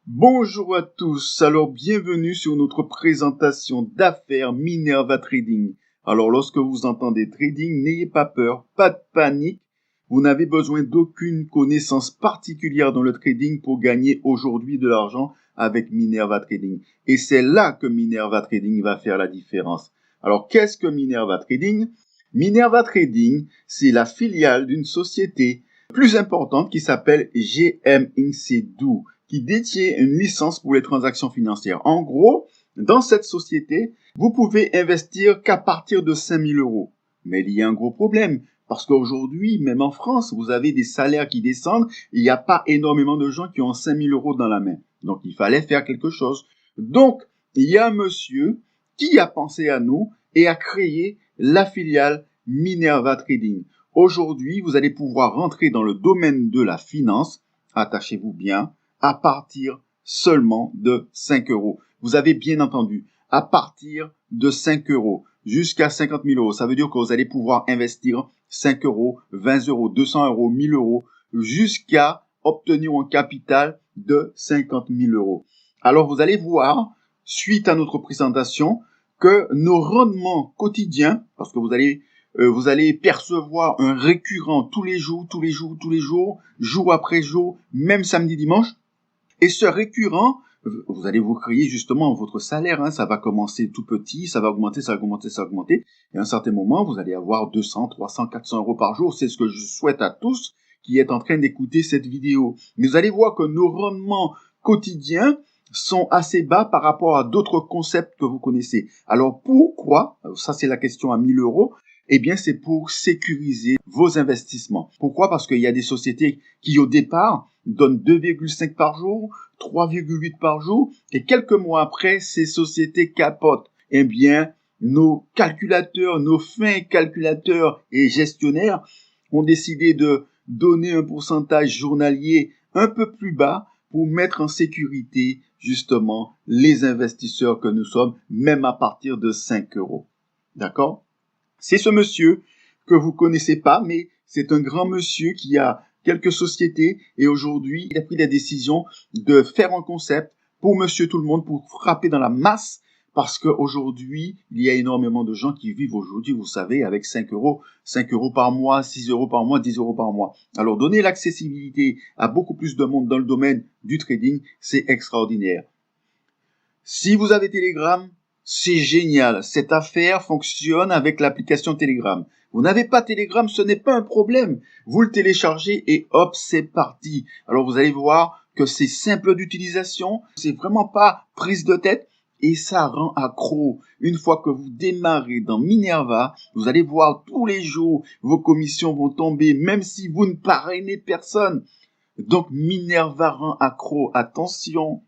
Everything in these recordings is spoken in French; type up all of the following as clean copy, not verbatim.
Bonjour à tous, alors bienvenue sur notre présentation d'affaires Minerva Trading. Alors lorsque vous entendez trading, n'ayez pas peur, pas de panique, vous n'avez besoin d'aucune connaissance particulière dans le trading pour gagner aujourd'hui de l'argent avec Minerva Trading. Et c'est là que Minerva Trading va faire la différence. Alors qu'est-ce que Minerva Trading? Minerva Trading, c'est la filiale d'une société plus importante qui s'appelle GM Inc. qui détient une licence pour les transactions financières. En gros, dans cette société, vous pouvez investir qu'à partir de 5 000 euros. Mais il y a un gros problème, parce qu'aujourd'hui, même en France, vous avez des salaires qui descendent, il n'y a pas énormément de gens qui ont 5 000 euros dans la main. Donc, il fallait faire quelque chose. Donc, il y a un monsieur qui a pensé à nous et a créé la filiale Minerva Trading. Aujourd'hui, vous allez pouvoir rentrer dans le domaine de la finance, attachez-vous bien, à partir seulement de 5 euros. Vous avez bien entendu, à partir de 5 euros jusqu'à 50 000 euros. Ça veut dire que vous allez pouvoir investir 5 euros, 20 euros, 200 euros, 1000 euros jusqu'à obtenir un capital de 50 000 euros. Alors vous allez voir, suite à notre présentation, que nos rendements quotidiens, parce que vous allez percevoir un récurrent tous les jours, jour après jour, même samedi, dimanche. Et ce récurrent, vous allez vous créer justement votre salaire, ça va commencer tout petit, ça va augmenter. Et à un certain moment, vous allez avoir 200, 300, 400 euros par jour. C'est ce que je souhaite à tous qui êtes en train d'écouter cette vidéo. Mais vous allez voir que nos rendements quotidiens sont assez bas par rapport à d'autres concepts que vous connaissez. Alors pourquoi? Ça c'est la question à 1000 euros. Eh bien, c'est pour sécuriser vos investissements. Pourquoi? Parce qu'il y a des sociétés qui, au départ, donnent 2,5 par jour, 3,8 par jour, et quelques mois après, ces sociétés capotent. Eh bien, nos calculateurs, nos fins calculateurs et gestionnaires ont décidé de donner un pourcentage journalier un peu plus bas pour mettre en sécurité, justement, les investisseurs que nous sommes, même à partir de 5 euros. D'accord? C'est ce monsieur que vous connaissez pas, mais c'est un grand monsieur qui a quelques sociétés et aujourd'hui, il a pris la décision de faire un concept pour monsieur tout le monde, pour frapper dans la masse, parce qu'aujourd'hui, il y a énormément de gens qui vivent aujourd'hui, vous savez, avec 5 euros par mois, 6 euros par mois, 10 euros par mois. Alors, donner l'accessibilité à beaucoup plus de monde dans le domaine du trading, c'est extraordinaire. Si vous avez Telegram, c'est génial. Cette affaire fonctionne avec l'application Telegram. Vous n'avez pas Telegram, ce n'est pas un problème. Vous le téléchargez et hop, c'est parti. Alors vous allez voir que c'est simple d'utilisation, c'est vraiment pas prise de tête et ça rend accro. Une fois que vous démarrez dans Minerva, vous allez voir tous les jours vos commissions vont tomber même si vous ne parrainez personne. Donc Minerva rend accro. Attention,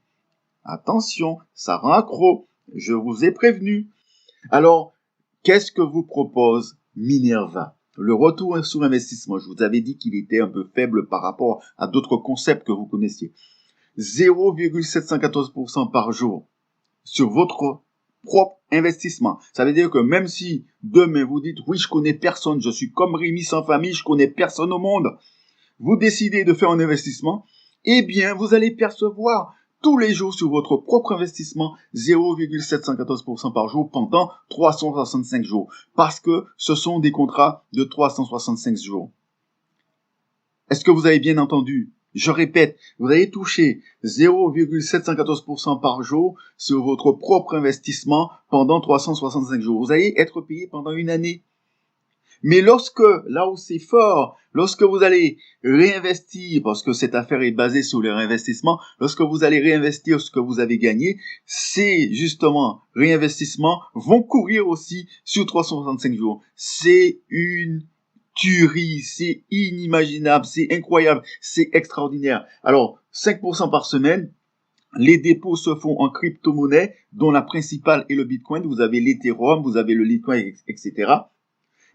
ça rend accro. Je vous ai prévenu. Alors, qu'est-ce que vous propose Minerva? Le retour sur investissement, je vous avais dit qu'il était un peu faible par rapport à d'autres concepts que vous connaissiez. 0,714% par jour sur votre propre investissement. Ça veut dire que même si demain vous dites oui, je connais personne, je suis comme Rémi sans famille, je connais personne au monde, vous décidez de faire un investissement, eh bien, vous allez percevoir tous les jours sur votre propre investissement 0,714% par jour pendant 365 jours. Parce que ce sont des contrats de 365 jours. Est-ce que vous avez bien entendu? Je répète, vous allez toucher 0,714% par jour sur votre propre investissement pendant 365 jours. Vous allez être payé pendant une année. Mais là où c'est fort, lorsque vous allez réinvestir, parce que cette affaire est basée sur le réinvestissement, lorsque vous allez réinvestir ce que vous avez gagné, ces, justement, réinvestissements vont courir aussi sur 365 jours. C'est une tuerie, c'est inimaginable, c'est incroyable, c'est extraordinaire. Alors, 5% par semaine, les dépôts se font en crypto-monnaie, dont la principale est le Bitcoin. Vous avez l'Ethereum, vous avez le Litecoin, etc.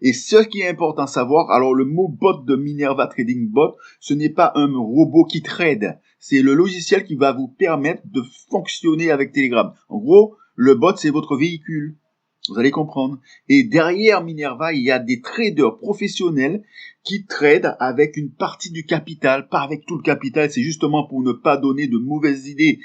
Et ce qui est important à savoir, alors le mot bot de Minerva Trading Bot, ce n'est pas un robot qui trade. C'est le logiciel qui va vous permettre de fonctionner avec Telegram. En gros, le bot, c'est votre véhicule. Vous allez comprendre. Et derrière Minerva, il y a des traders professionnels qui tradent avec une partie du capital, pas avec tout le capital. C'est justement pour ne pas donner de mauvaises idées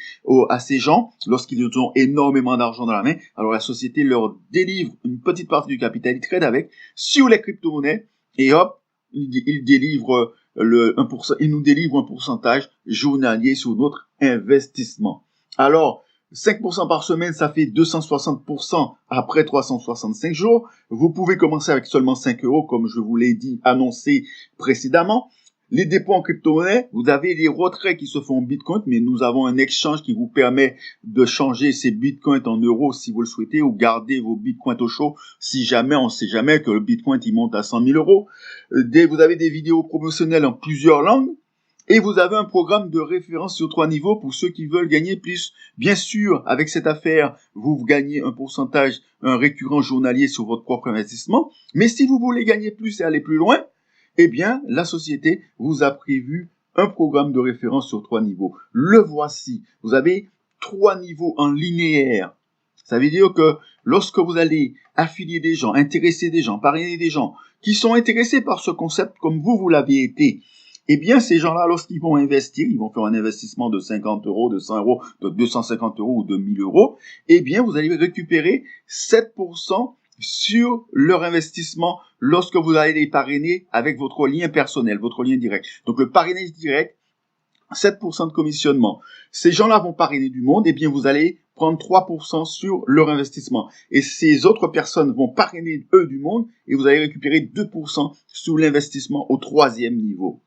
à ces gens lorsqu'ils ont énormément d'argent dans la main. Alors la société leur délivre une petite partie du capital, ils tradent avec sur les crypto-monnaies et hop, ils délivrent ils nous délivrent un pourcentage journalier sur notre investissement. Alors, 5% par semaine, ça fait 260% après 365 jours. Vous pouvez commencer avec seulement 5 euros, comme je vous l'ai dit, annoncé précédemment. Les dépôts en crypto-monnaie, vous avez les retraits qui se font en Bitcoin, mais nous avons un exchange qui vous permet de changer ces Bitcoins en euros si vous le souhaitez, ou garder vos Bitcoins au chaud si jamais, on sait jamais que le Bitcoin il monte à 100 000 euros. Vous avez des vidéos promotionnelles en plusieurs langues. Et vous avez un programme de référence sur 3 niveaux pour ceux qui veulent gagner plus. Bien sûr, avec cette affaire, vous gagnez un pourcentage, un récurrent journalier sur votre propre investissement. Mais si vous voulez gagner plus et aller plus loin, eh bien, la société vous a prévu un programme de référence sur 3 niveaux. Le voici. Vous avez 3 niveaux en linéaire. Ça veut dire que lorsque vous allez affilier des gens, intéresser des gens, parrainer des gens qui sont intéressés par ce concept comme vous l'avez été, eh bien, ces gens-là, lorsqu'ils vont investir, ils vont faire un investissement de 50 euros, de 100 euros, de 250 euros ou de 1000 euros, eh bien, vous allez récupérer 7% sur leur investissement lorsque vous allez les parrainer avec votre lien personnel, votre lien direct. Donc, le parrainage direct, 7% de commissionnement. Ces gens-là vont parrainer du monde, eh bien, vous allez prendre 3% sur leur investissement. Et ces autres personnes vont parrainer, eux, du monde, et vous allez récupérer 2% sur l'investissement au 3e niveau.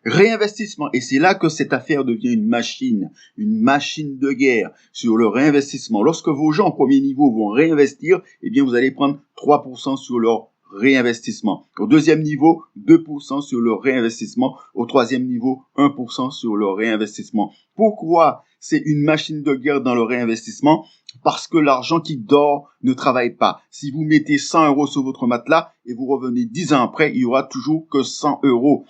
Réinvestissement, et c'est là que cette affaire devient une machine de guerre sur le réinvestissement. Lorsque vos gens au premier niveau vont réinvestir, eh bien vous allez prendre 3% sur leur réinvestissement. Au 2e niveau, 2% sur leur réinvestissement. Au 3e niveau, 1% sur leur réinvestissement. Pourquoi c'est une machine de guerre dans le réinvestissement? Parce que l'argent qui dort ne travaille pas. Si vous mettez 100 euros sur votre matelas et vous revenez 10 ans après, il y aura toujours que 100 euros.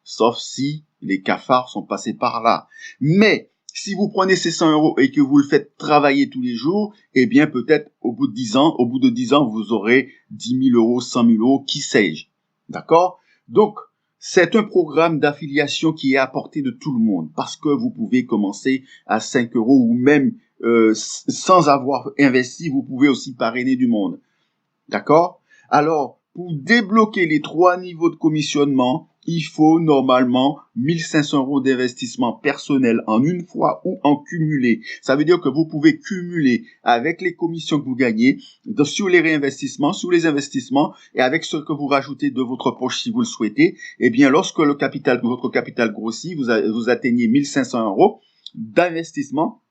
Sauf si les cafards sont passés par là. Mais si vous prenez ces 100 euros et que vous le faites travailler tous les jours, eh bien peut-être au bout de 10 ans, vous aurez 10 000 euros, 100 000 euros, qui sais-je. D'accord? Donc, c'est un programme d'affiliation qui est à portée de tout le monde parce que vous pouvez commencer à 5 euros ou même sans avoir investi, vous pouvez aussi parrainer du monde. D'accord? Alors, pour débloquer les 3 niveaux de commissionnement, il faut normalement 1500 euros d'investissement personnel en une fois ou en cumulé. Ça veut dire que vous pouvez cumuler avec les commissions que vous gagnez sur les réinvestissements, sur les investissements et avec ce que vous rajoutez de votre poche si vous le souhaitez. Eh bien, lorsque votre capital grossit, vous atteignez 1500 euros d'investissement,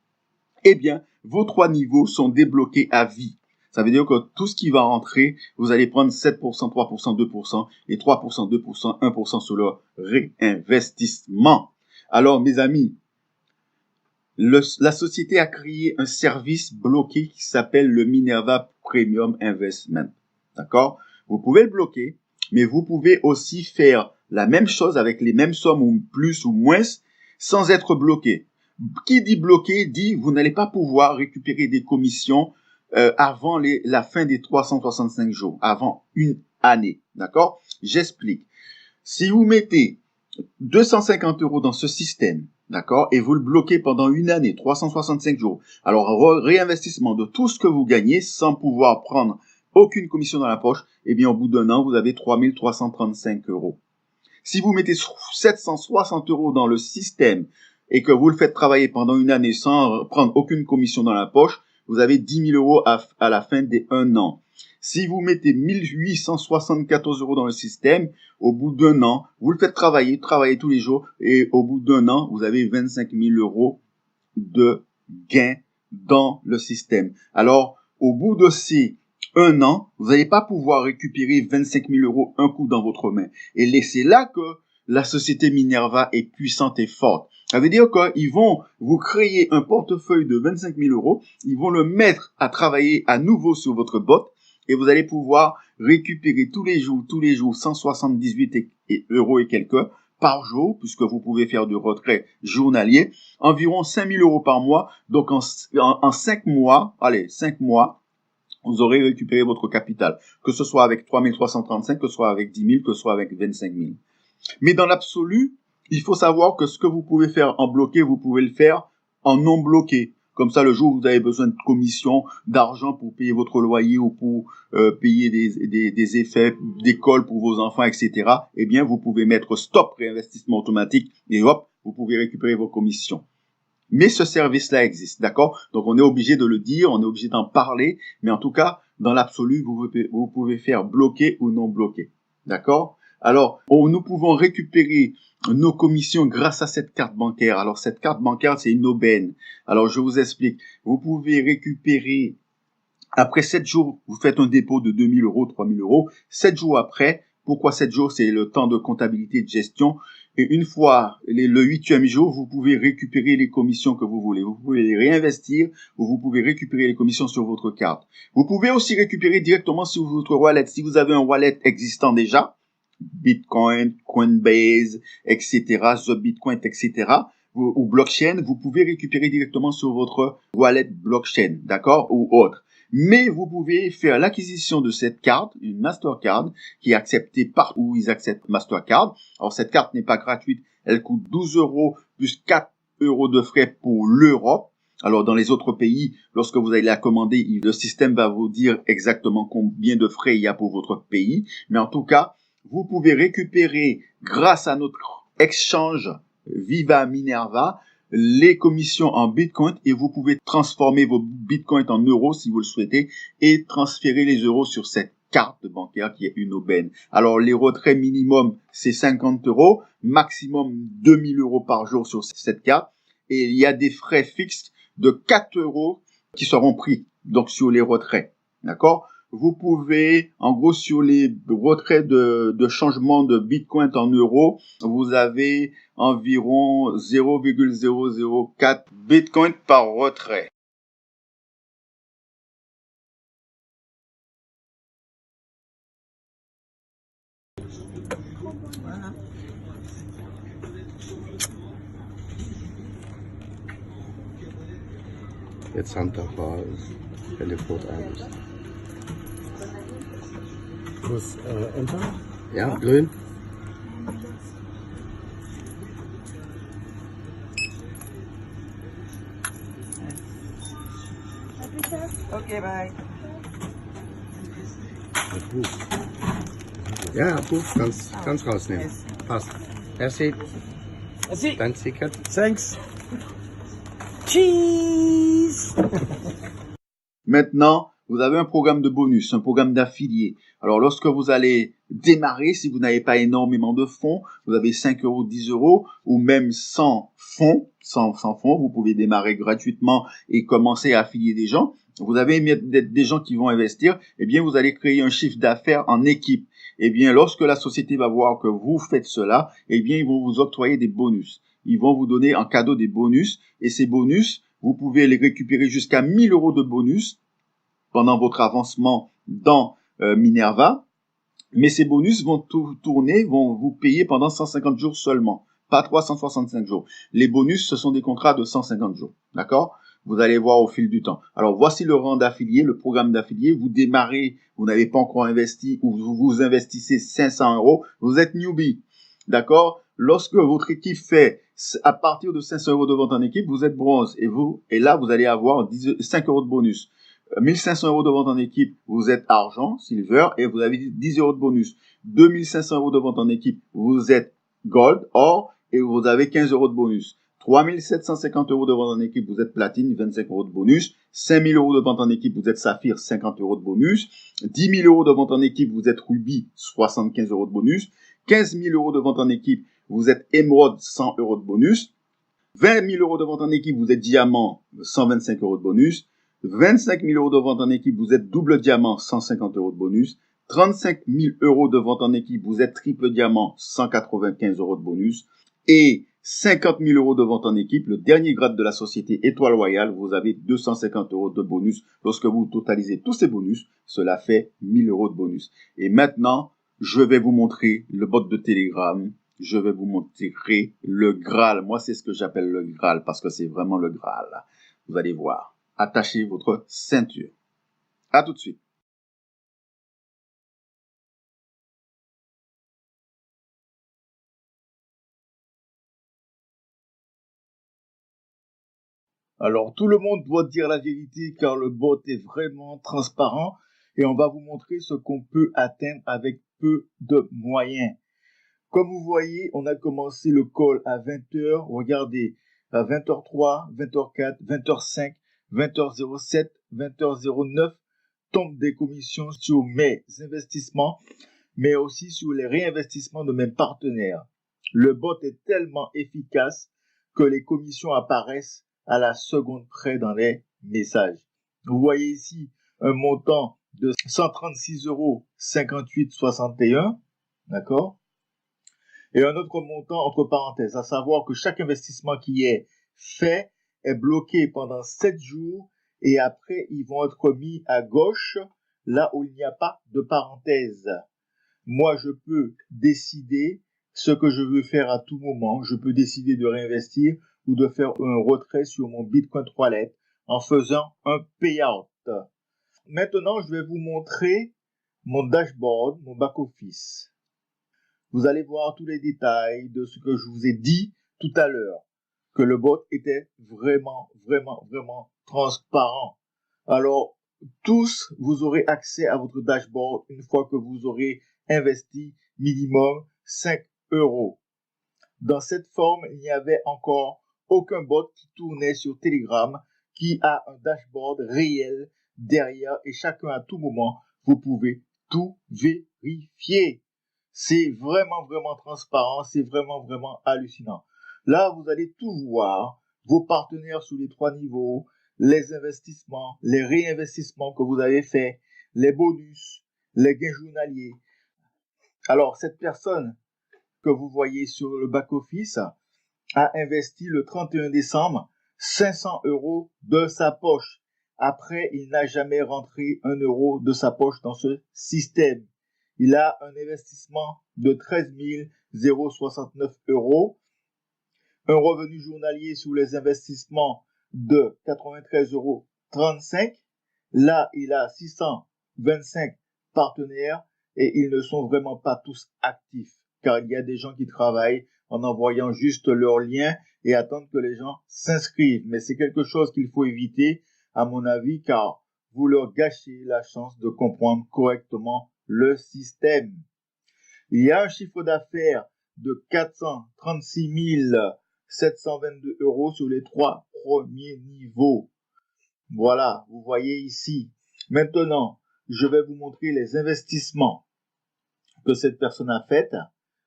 eh bien, vos 3 niveaux sont débloqués à vie. Ça veut dire que tout ce qui va rentrer, vous allez prendre 7%, 3%, 2% et 3%, 2%, 1% sur le réinvestissement. Alors, mes amis, la société a créé un service bloqué qui s'appelle le Minerva Premium Investment. D'accord? Vous pouvez le bloquer, mais vous pouvez aussi faire la même chose avec les mêmes sommes ou plus ou moins sans être bloqué. Qui dit bloqué dit vous n'allez pas pouvoir récupérer des commissions avant la fin des 365 jours, avant une année. D'accord? J'explique. Si vous mettez 250 euros dans ce système, d'accord, et vous le bloquez pendant une année, 365 jours, alors réinvestissement de tout ce que vous gagnez sans pouvoir prendre aucune commission dans la poche, eh bien au bout d'un an, vous avez 3335 euros. Si vous mettez 760 euros dans le système et que vous le faites travailler pendant une année sans prendre aucune commission dans la poche, vous avez 10 000 euros à la fin des 1 an. Si vous mettez 1874 euros dans le système, au bout d'un an, vous le faites travailler tous les jours, et au bout d'un an, vous avez 25 000 euros de gain dans le système. Alors, au bout de ces 1 an, vous n'allez pas pouvoir récupérer 25 000 euros un coup dans votre main. Et c'est là que la société Minerva est puissante et forte. Ça veut dire qu'ils vont vous créer un portefeuille de 25 000 euros, ils vont le mettre à travailler à nouveau sur votre bot, et vous allez pouvoir récupérer tous les jours 178 euros et quelques par jour, puisque vous pouvez faire du retrait journalier, environ 5 000 euros par mois. Donc en 5 mois, vous aurez récupéré votre capital, que ce soit avec 3335, que ce soit avec 10 000, que ce soit avec 25 000. Mais dans l'absolu, il faut savoir que ce que vous pouvez faire en bloqué, vous pouvez le faire en non bloqué. Comme ça, le jour où vous avez besoin de commission, d'argent pour payer votre loyer ou pour payer des effets d'école pour vos enfants, etc., eh bien, vous pouvez mettre stop réinvestissement automatique et hop, vous pouvez récupérer vos commissions. Mais ce service-là existe, d'accord? Donc, on est obligé de le dire, on est obligé d'en parler, mais en tout cas, dans l'absolu, vous pouvez faire bloquer ou non bloquer, d'accord? Alors, nous pouvons récupérer nos commissions grâce à cette carte bancaire. Alors, cette carte bancaire, c'est une aubaine. Alors, je vous explique. Vous pouvez récupérer, après 7 jours, vous faites un dépôt de 2 000 euros, 3 000 euros. 7 jours après, pourquoi 7 jours? C'est le temps de comptabilité et de gestion. Et une fois le 8e jour, vous pouvez récupérer les commissions que vous voulez. Vous pouvez les réinvestir ou vous pouvez récupérer les commissions sur votre carte. Vous pouvez aussi récupérer directement sur votre wallet. Si vous avez un wallet existant déjà, Bitcoin, Coinbase, etc., The Bitcoin, etc., ou blockchain, vous pouvez récupérer directement sur votre wallet blockchain, d'accord, ou autre. Mais vous pouvez faire l'acquisition de cette carte, une Mastercard, qui est acceptée partout où ils acceptent Mastercard. Alors, cette carte n'est pas gratuite. Elle coûte 12 euros plus 4 euros de frais pour l'Europe. Alors, dans les autres pays, lorsque vous allez la commander, le système va vous dire exactement combien de frais il y a pour votre pays. Mais en tout cas, vous pouvez récupérer, grâce à notre exchange Viva Minerva, les commissions en Bitcoin et vous pouvez transformer vos Bitcoins en euros si vous le souhaitez et transférer les euros sur cette carte bancaire qui est une aubaine. Alors, les retraits minimum, c'est 50 euros, maximum 2 000 euros par jour sur cette carte et il y a des frais fixes de 4 euros qui seront pris, donc sur les retraits. D'accord? Vous pouvez, en gros, sur les retraits de changement de Bitcoin en euros, vous avez environ 0,004 Bitcoin par retrait. Voilà. Jetzt Handtag Telefon aus. Plus Enter. Ja, grün. Okay, bye. Abruf. Ja, Abruf, ganz rausnehmen. Yes. Passt. Merci. Merci. Dein Ticket. Thanks. Cheese. Maintenant, vous avez un programme de bonus, un programme d'affilié. Alors, lorsque vous allez démarrer, si vous n'avez pas énormément de fonds, vous avez 5 euros, 10 euros, ou même 100 fonds, 100 fonds, vous pouvez démarrer gratuitement et commencer à affilier des gens. Vous avez des gens qui vont investir, eh bien, vous allez créer un chiffre d'affaires en équipe. Eh bien, lorsque la société va voir que vous faites cela, eh bien, ils vont vous octroyer des bonus. Ils vont vous donner en cadeau des bonus, et ces bonus, vous pouvez les récupérer jusqu'à 1 000 euros de bonus pendant votre avancement dans Minerva, mais ces bonus vont tourner, vont vous payer pendant 150 jours seulement, pas 365 jours. Les bonus, ce sont des contrats de 150 jours, d'accord? Vous allez voir au fil du temps. Alors, voici le rang d'affilié, le programme d'affilié. Vous démarrez, vous n'avez pas encore investi, ou vous investissez 500 euros, vous êtes newbie, d'accord? Lorsque votre équipe fait à partir de 500 euros de vente en équipe, vous êtes bronze, et là, vous allez avoir 5 euros de bonus. 1 500 euros de vente en équipe, vous êtes argent, silver, et vous avez 10 euros de bonus. 2 500 euros de vente en équipe, vous êtes gold, or, et vous avez 15 euros de bonus. 3 750 euros de vente en équipe, vous êtes platine, 25 euros de bonus. 5 000 euros de vente en équipe, vous êtes saphir, 50 euros de bonus. 10 000 euros de vente en équipe, vous êtes rubis, 75 euros de bonus. 15 000 euros de vente en équipe, vous êtes émeraude, 100 euros de bonus. 20 000 euros de vente en équipe, vous êtes diamant, 125 euros de bonus. 25 000 euros de vente en équipe, vous êtes double diamant, 150 euros de bonus. 35 000 euros de vente en équipe, vous êtes triple diamant, 195 euros de bonus. Et 50 000 euros de vente en équipe, le dernier grade de la société Étoile Royale, vous avez 250 euros de bonus. Lorsque vous totalisez tous ces bonus, cela fait 1 000 euros de bonus. Et maintenant, je vais vous montrer le bot de Telegram. Je vais vous montrer le Graal. Moi, c'est ce que j'appelle le Graal parce que c'est vraiment le Graal. Vous allez voir. Attachez votre ceinture. À tout de suite. Alors, tout le monde doit dire la vérité car le bot est vraiment transparent et on va vous montrer ce qu'on peut atteindre avec peu de moyens. Comme vous voyez, on a commencé le call à 20h. Regardez, à 20h03, 20h04, 20h05, 20h07, 20h09, tombent des commissions sur mes investissements, mais aussi sur les réinvestissements de mes partenaires. Le bot est tellement efficace que les commissions apparaissent à la seconde près dans les messages. Vous voyez ici un montant de 136,5861 €, d'accord? Et un autre montant entre parenthèses, à savoir que chaque investissement qui est fait est bloqué pendant 7 jours et après ils vont être mis à gauche là où il n'y a pas de parenthèse. Moi, je peux décider ce que je veux faire à tout moment. Je peux décider de réinvestir ou de faire un retrait sur mon Bitcoin Wallet en faisant un payout. Maintenant, je vais vous montrer mon dashboard, mon back-office. Vous allez voir tous les détails de ce que je vous ai dit tout à l'heure, que le bot était vraiment transparent. Alors, tous, vous aurez accès à votre dashboard une fois que vous aurez investi minimum 5 €. Dans cette forme, il n'y avait encore aucun bot qui tournait sur Telegram qui a un dashboard réel derrière et chacun à tout moment, vous pouvez tout vérifier. C'est vraiment transparent, c'est vraiment hallucinant. Là, vous allez tout voir, vos partenaires sous les 3 niveaux, les investissements, les réinvestissements que vous avez faits, les bonus, les gains journaliers. Alors, cette personne que vous voyez sur le back-office a investi le 31 décembre 500 € de sa poche. Après, il n'a jamais rentré 1 € de sa poche dans ce système. Il a un investissement de 13 069 €, un revenu journalier sur les investissements de 93,35 €. Là, il a 625 partenaires et ils ne sont vraiment pas tous actifs car il y a des gens qui travaillent en envoyant juste leur lien et attendent que les gens s'inscrivent. Mais c'est quelque chose qu'il faut éviter, à mon avis, car vous leur gâchez la chance de comprendre correctement le système. Il y a un chiffre d'affaires de 436 722 € sur les 3 premiers niveaux. Voilà, vous voyez ici. Maintenant, je vais vous montrer les investissements que cette personne a fait.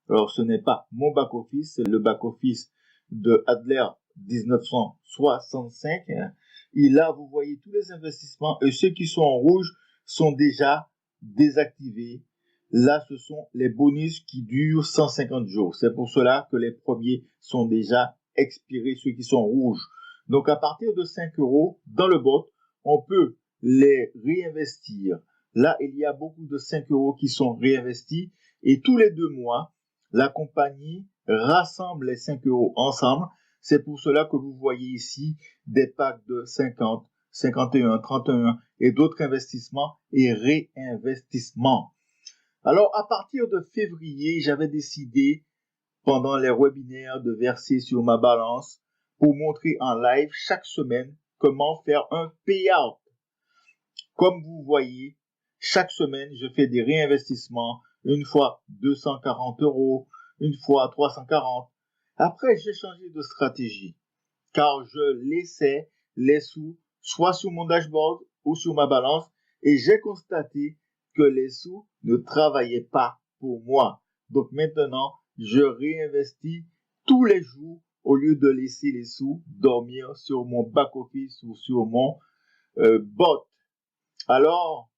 Alors, ce n'est pas mon back-office, c'est le back-office de Adler 1965. Et là, vous voyez tous les investissements et ceux qui sont en rouge sont déjà désactivés. Là, ce sont les bonus qui durent 150 jours. C'est pour cela que les premiers sont déjà expirés, ceux qui sont rouges. Donc, à partir de 5 € dans le bot, on peut les réinvestir. Là, il y a beaucoup de 5 € qui sont réinvestis et tous les 2 mois, la compagnie rassemble les 5 € ensemble. C'est pour cela que vous voyez ici des packs de 50, 51, 31 et d'autres investissements et réinvestissements. Alors, à partir de février, j'avais décidé pendant les webinaires de verser sur ma balance pour montrer en live chaque semaine comment faire un payout. Comme vous voyez, chaque semaine, je fais des réinvestissements, une fois 240 €, une fois 340. Après, j'ai changé de stratégie, car je laissais les sous soit sur mon dashboard ou sur ma balance, et j'ai constaté que les sous ne travaillaient pas pour moi. Donc maintenant, je réinvestis tous les jours au lieu de laisser les sous dormir sur mon back-office ou sur mon bot. Alors,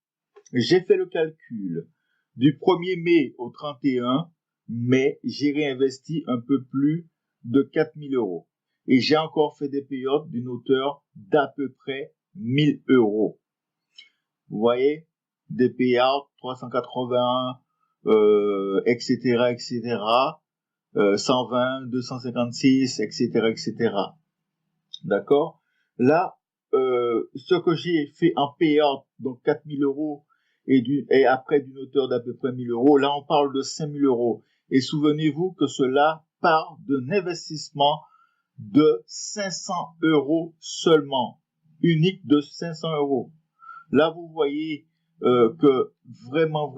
j'ai fait le calcul. Du 1er mai au 31 mai, j'ai réinvesti un peu plus de 4 000 €. Et j'ai encore fait des payouts d'une hauteur d'à peu près 1 000 €. Vous voyez, des payouts 381, etc., 120, 256, etc. D'accord? Là, ce que j'ai fait en payout, donc 4 000 euros, et après d'une hauteur d'à peu près 1 000 euros, là on parle de 5 000 euros. Et souvenez-vous que cela part d'un investissement de 500 euros seulement, unique de 500 euros. Là vous voyez que vraiment,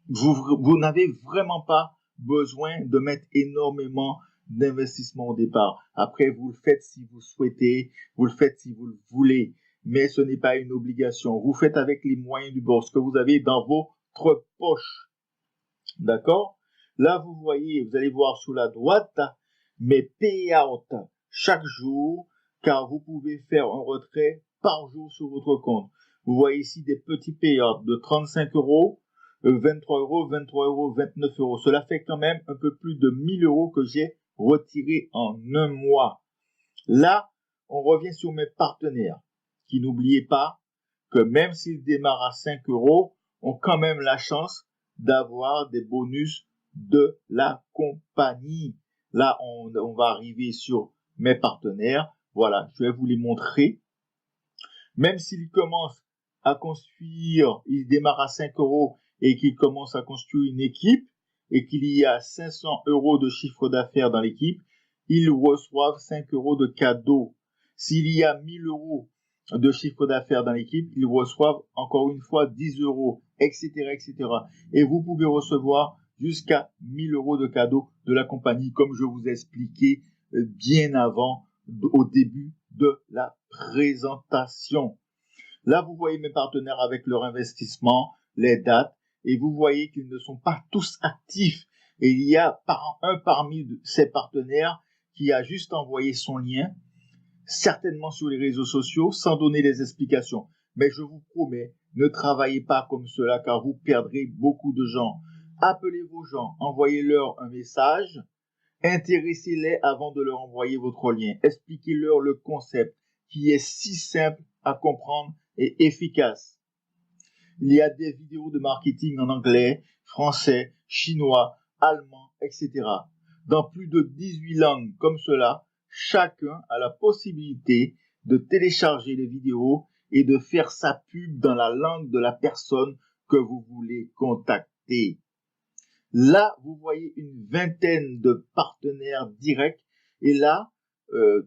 vous n'avez vraiment pas besoin de mettre énormément d'investissement au départ. Après, vous le faites si vous souhaitez, vous le faites si vous le voulez, mais ce n'est pas une obligation. Vous faites avec les moyens du bord, ce que vous avez dans votre poche. D'accord? Là, vous voyez, vous allez voir sous la droite, mes payouts chaque jour, car vous pouvez faire un retrait par jour sur votre compte. Vous voyez ici des petits payouts de 35 euros, 23 euros, 23 euros, 29 euros. Cela fait quand même un peu plus de 1 000 euros que j'ai retiré en un mois. Là, on revient sur mes partenaires, qui n'oubliez pas que même s'ils démarrent à 5 euros, ont quand même la chance d'avoir des bonus de la compagnie. Là, on va arriver sur mes partenaires. Voilà, je vais vous les montrer. Même s'ils commencent à construire, ils démarrent à 5 euros et qu'ils commencent à construire une équipe et qu'il y a 500 euros de chiffre d'affaires dans l'équipe, ils reçoivent 5 euros de cadeau. S'il y a 1 000 euros de chiffre d'affaires dans l'équipe, ils reçoivent encore une fois 10 euros, etc., etc. Et vous pouvez recevoir jusqu'à 1 000 euros de cadeau de la compagnie, comme je vous ai expliqué bien avant, au début de la présentation. Là, vous voyez mes partenaires avec leur investissement, les dates, et vous voyez qu'ils ne sont pas tous actifs. Et il y a un parmi ces partenaires qui a juste envoyé son lien, certainement sur les réseaux sociaux, sans donner des explications. Mais je vous promets, ne travaillez pas comme cela, car vous perdrez beaucoup de gens. Appelez vos gens, envoyez-leur un message, intéressez-les avant de leur envoyer votre lien. Expliquez-leur le concept qui est si simple à comprendre et efficace. Il y a des vidéos de marketing en anglais, français, chinois, allemand, etc. Dans plus de 18 langues comme cela, chacun a la possibilité de télécharger les vidéos et de faire sa pub dans la langue de la personne que vous voulez contacter. Là, vous voyez une vingtaine de partenaires directs et là,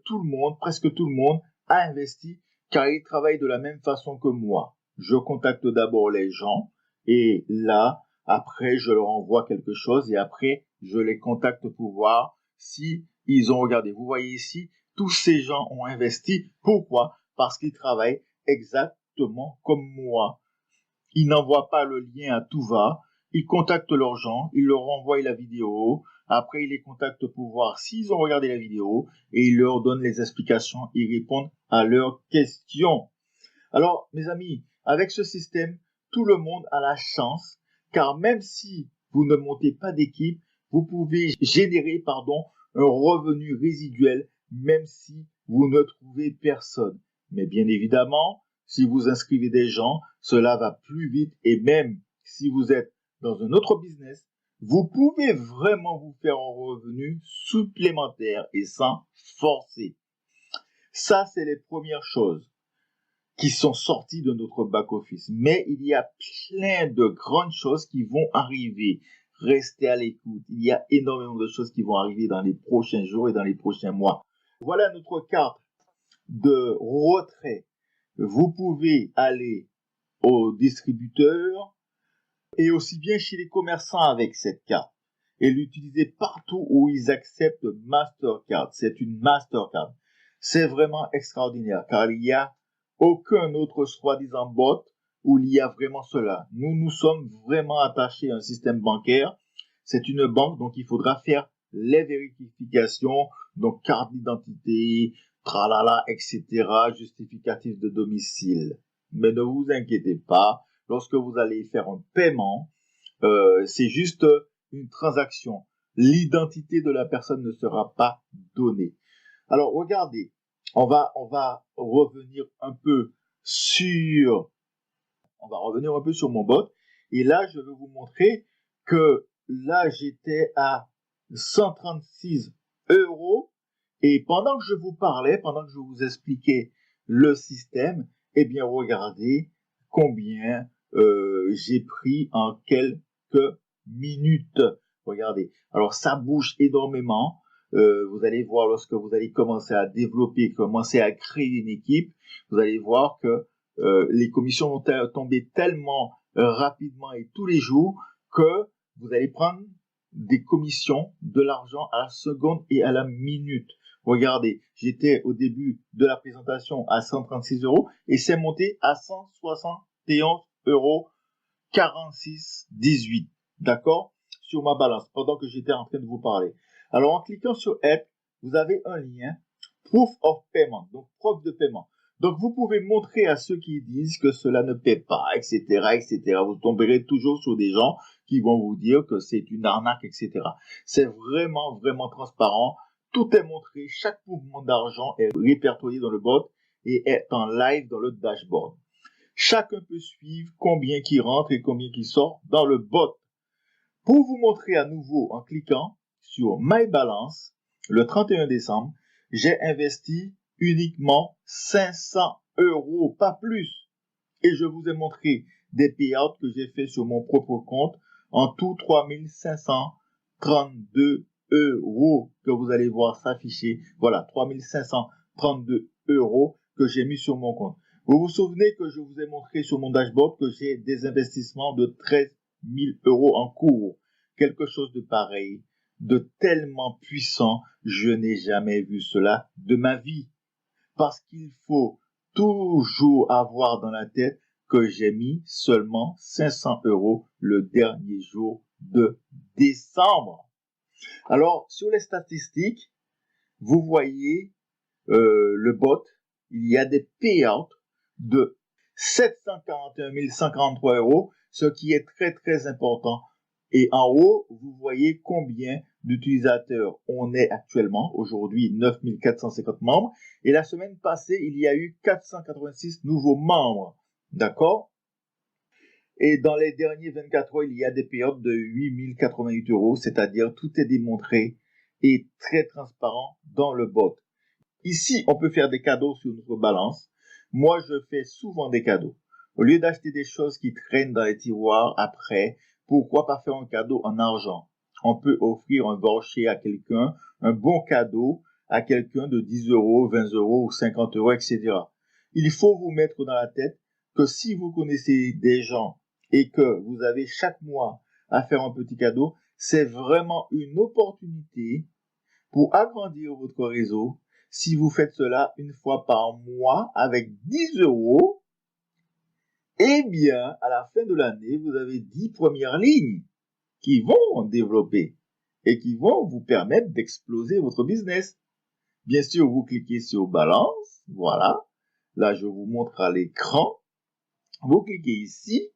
tout le monde, presque tout le monde, a investi car ils travaillent de la même façon que moi. Je contacte d'abord les gens et là, après, je leur envoie quelque chose et après, je les contacte pour voir si ils ont regardé. Vous voyez ici, tous ces gens ont investi. Pourquoi? Parce qu'ils travaillent exactement comme moi. Ils n'envoient pas le lien à tout va. Ils contactent leurs gens, ils leur envoient la vidéo. Après, ils les contactent pour voir s'ils ont regardé la vidéo et ils leur donnent les explications. Ils répondent à leurs questions. Alors, mes amis, avec ce système, tout le monde a la chance, car même si vous ne montez pas d'équipe, vous pouvez générer, un revenu résiduel, même si vous ne trouvez personne. Mais bien évidemment, si vous inscrivez des gens, cela va plus vite et même si vous êtes dans un autre business, vous pouvez vraiment vous faire un revenu supplémentaire et sans forcer. Ça, c'est les premières choses qui sont sorties de notre back-office. Mais il y a plein de grandes choses qui vont arriver. Restez à l'écoute. Il y a énormément de choses qui vont arriver dans les prochains jours et dans les prochains mois. Voilà notre carte de retrait. Vous pouvez aller au distributeur et aussi bien chez les commerçants avec cette carte et l'utiliser partout où ils acceptent Mastercard. C'est une Mastercard. C'est vraiment extraordinaire car il n'y a aucun autre soi-disant bot où il y a vraiment cela. Nous sommes vraiment attachés à un système bancaire. C'est une banque, donc il faudra faire les vérifications, donc carte d'identité, tralala, etc., justificatif de domicile. Mais ne vous inquiétez pas, lorsque vous allez faire un paiement, c'est juste une transaction. L'identité de la personne ne sera pas donnée. Alors, regardez, on va revenir un peu sur mon bot. Et là, je vais vous montrer que là, j'étais à 136 euros Et pendant que je vous parlais, pendant que je vous expliquais le système, eh bien, regardez combien j'ai pris en quelques minutes. Regardez. Alors, ça bouge énormément. Vous allez voir lorsque vous allez commencer à développer, commencer à créer une équipe, vous allez voir que les commissions vont tomber tellement rapidement et tous les jours que vous allez prendre des commissions, de l'argent à la seconde et à la minute. Regardez, j'étais au début de la présentation à 136 € et c'est monté à 171,46 €. D'accord? Sur ma balance, pendant que j'étais en train de vous parler. Alors, en cliquant sur Aide, vous avez un lien Proof of Payment, donc preuve de paiement. Donc, vous pouvez montrer à ceux qui disent que cela ne paie pas, etc., etc. Vous tomberez toujours sur des gens qui vont vous dire que c'est une arnaque, etc. C'est vraiment, vraiment transparent. Tout est montré. Chaque mouvement d'argent est répertorié dans le bot et est en live dans le dashboard. Chacun peut suivre combien qui rentre et combien qui sort dans le bot. Pour vous montrer à nouveau en cliquant sur My Balance, le 31 décembre, j'ai investi uniquement 500 €, pas plus. Et je vous ai montré des payouts que j'ai fait sur mon propre compte, en tout 3532 € que vous allez voir s'afficher. Voilà, 3532 € que j'ai mis sur mon compte. Vous vous souvenez que je vous ai montré sur mon dashboard que j'ai des investissements de 13 000 € en cours. Quelque chose de pareil, de tellement puissant, je n'ai jamais vu cela de ma vie. Parce qu'il faut toujours avoir dans la tête que j'ai mis seulement 500 € le dernier jour de décembre. Alors, sur les statistiques, vous voyez le bot, il y a des payouts de 741 143 €, ce qui est très très important. Et en haut, vous voyez combien d'utilisateurs on est actuellement. Aujourd'hui, 9 450 membres. Et la semaine passée, il y a eu 486 nouveaux membres. D'accord? Et dans les derniers 24 heures, il y a des périodes de 8 088 €, c'est-à-dire tout est démontré et très transparent dans le bot. Ici, on peut faire des cadeaux sur notre balance. Moi, je fais souvent des cadeaux. Au lieu d'acheter des choses qui traînent dans les tiroirs après, pourquoi pas faire un cadeau en argent? On peut offrir un voucher à quelqu'un, un bon cadeau à quelqu'un de 10 €, 20 € ou 50 €, etc. Il faut vous mettre dans la tête que si vous connaissez des gens et que vous avez chaque mois à faire un petit cadeau, c'est vraiment une opportunité pour agrandir votre réseau. Si vous faites cela une fois par mois avec 10 €, eh bien, à la fin de l'année, vous avez 10 premières lignes qui vont développer et qui vont vous permettre d'exploser votre business. Bien sûr, vous cliquez sur Balance, voilà. Là, je vous montre à l'écran. Vous cliquez ici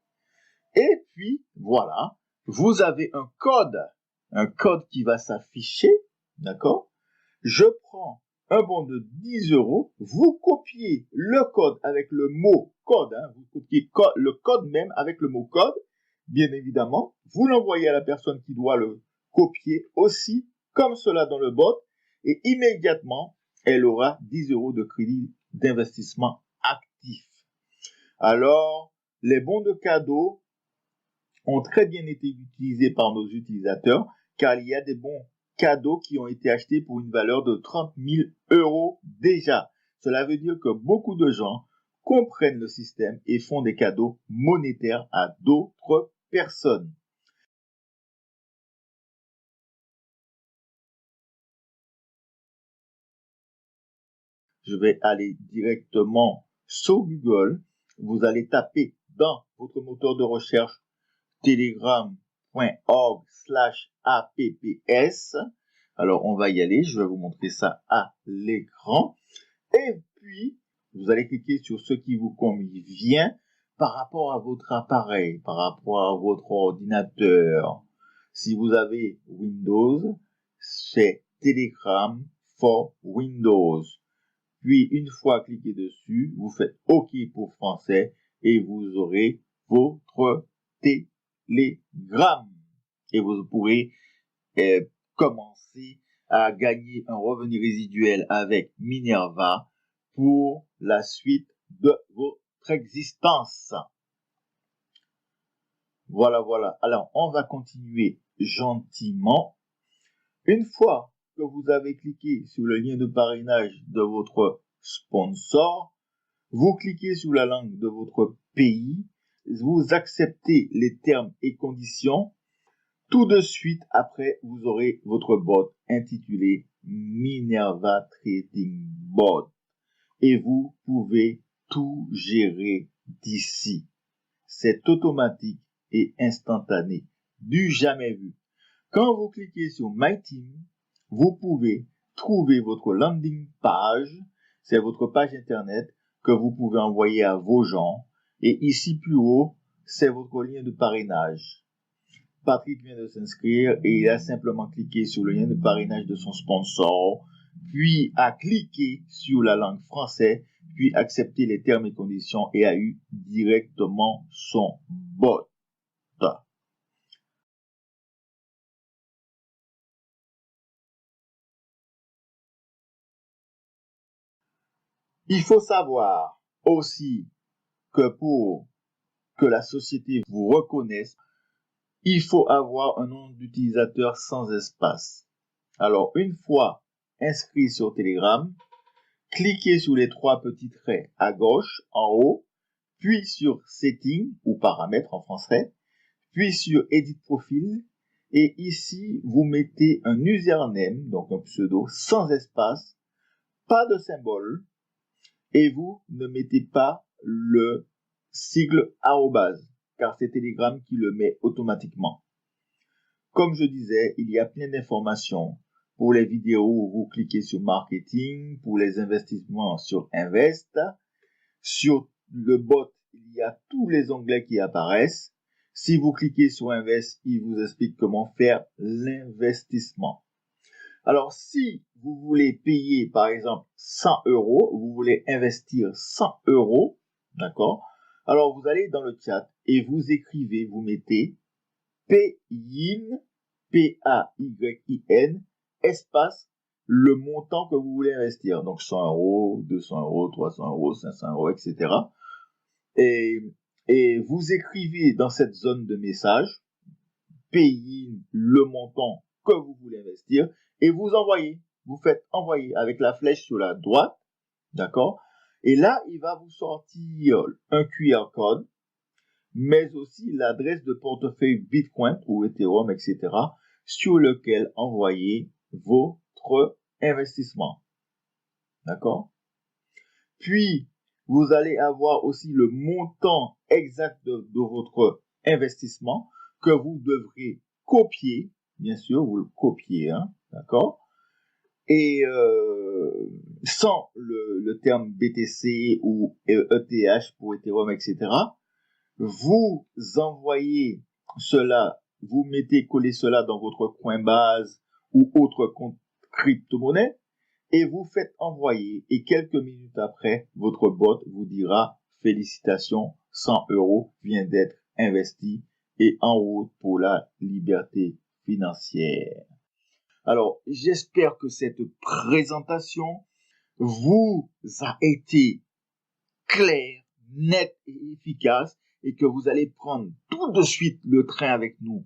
et puis, voilà, vous avez un code qui va s'afficher, d'accord? Je prends un bon de 10 €, vous copiez le code avec le mot code, vous copiez le code même avec le mot code, bien évidemment, vous l'envoyez à la personne qui doit le copier aussi, comme cela dans le bot, et immédiatement, elle aura 10 € de crédit d'investissement actif. Alors, les bons de cadeau ont très bien été utilisés par nos utilisateurs, car il y a des bons cadeaux qui ont été achetés pour une valeur de 30 000 € déjà. Cela veut dire que beaucoup de gens comprennent le système et font des cadeaux monétaires à d'autres personnes. Je vais aller directement sur Google. Vous allez taper dans votre moteur de recherche telegram.org/apps. Alors, on va y aller. Je vais vous montrer ça à l'écran. Et puis, vous allez cliquer sur ce qui vous convient par rapport à votre appareil, par rapport à votre ordinateur. Si vous avez Windows, c'est Telegram for Windows. Puis, une fois cliqué dessus, vous faites OK pour français et vous aurez votre Telegram. Et vous pourrez commencer à gagner un revenu résiduel avec Minerva pour la suite de votre existence. Voilà. Alors, on va continuer gentiment. Une fois que vous avez cliqué sur le lien de parrainage de votre sponsor, vous cliquez sur la langue de votre pays, vous acceptez les termes et conditions. Tout de suite après, vous aurez votre bot intitulé Minerva Trading Bot et vous pouvez tout gérer d'ici. C'est automatique et instantané, du jamais vu. Quand vous cliquez sur My Team, vous pouvez trouver votre landing page, c'est votre page internet que vous pouvez envoyer à vos gens. Et ici plus haut, c'est votre lien de parrainage. Patrick vient de s'inscrire et il a simplement cliqué sur le lien de parrainage de son sponsor, puis a cliqué sur la langue française, puis accepté les termes et conditions et a eu directement son bot. Il faut savoir aussi que pour que la société vous reconnaisse, il faut avoir un nom d'utilisateur sans espace. Alors, une fois inscrit sur Telegram, cliquez sur les 3 petits traits à gauche, en haut, puis sur Settings ou Paramètres en français, puis sur Edit Profil, et ici, vous mettez un username, donc un pseudo, sans espace, pas de symbole, et vous ne mettez pas le sigle arrobase, car c'est Telegram qui le met automatiquement. Comme je disais, il y a plein d'informations. Pour les vidéos, vous cliquez sur Marketing, pour les investissements sur Invest. Sur le bot, il y a tous les onglets qui apparaissent. Si vous cliquez sur Invest, il vous explique comment faire l'investissement. Alors, si vous voulez payer, par exemple, 100 €, vous voulez investir 100 €, d'accord? Alors, vous allez dans le chat et vous écrivez, vous mettez PAYIN, P-A-Y-I-N, espace, le montant que vous voulez investir. Donc, 100 €, 200 €, 300 €, 500 €, etc. Et vous écrivez dans cette zone de message, PAYIN, le montant que vous voulez investir, et vous envoyez. Vous faites envoyer avec la flèche sur la droite, d'accord? Et là, il va vous sortir un QR code, mais aussi l'adresse de portefeuille Bitcoin ou Ethereum, etc., sur lequel envoyer votre investissement. D'accord? Puis, vous allez avoir aussi le montant exact de votre investissement que vous devrez copier. Bien sûr, vous le copiez, hein, d'accord? Et sans le terme BTC ou ETH pour Ethereum, etc., vous envoyez cela, vous collez cela dans votre Coinbase ou autre compte crypto-monnaie et vous faites envoyer. Et quelques minutes après, votre bot vous dira « Félicitations, 100 € vient d'être investi et en route pour la liberté financière ». Alors, j'espère que cette présentation vous a été claire, nette et efficace et que vous allez prendre tout de suite le train avec nous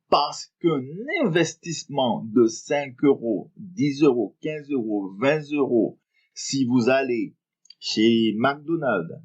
parce qu'un investissement de 5 €, 10 €, 15 €, 20 €, si vous allez chez McDonald's,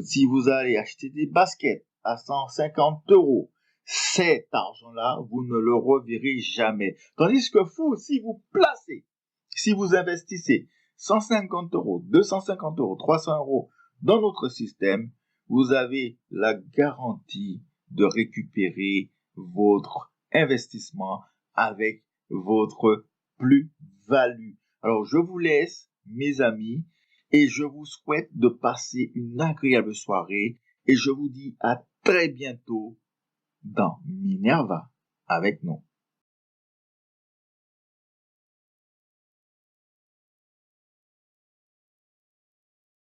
si vous allez acheter des baskets à 150 €, cet argent-là, vous ne le reverrez jamais. Tandis que vous, si vous placez, si vous investissez 150 €, 250 €, 300 € dans notre système, vous avez la garantie de récupérer votre investissement avec votre plus-value. Alors, je vous laisse, mes amis, et je vous souhaite de passer une agréable soirée et je vous dis à très bientôt dans Minerva avec nous.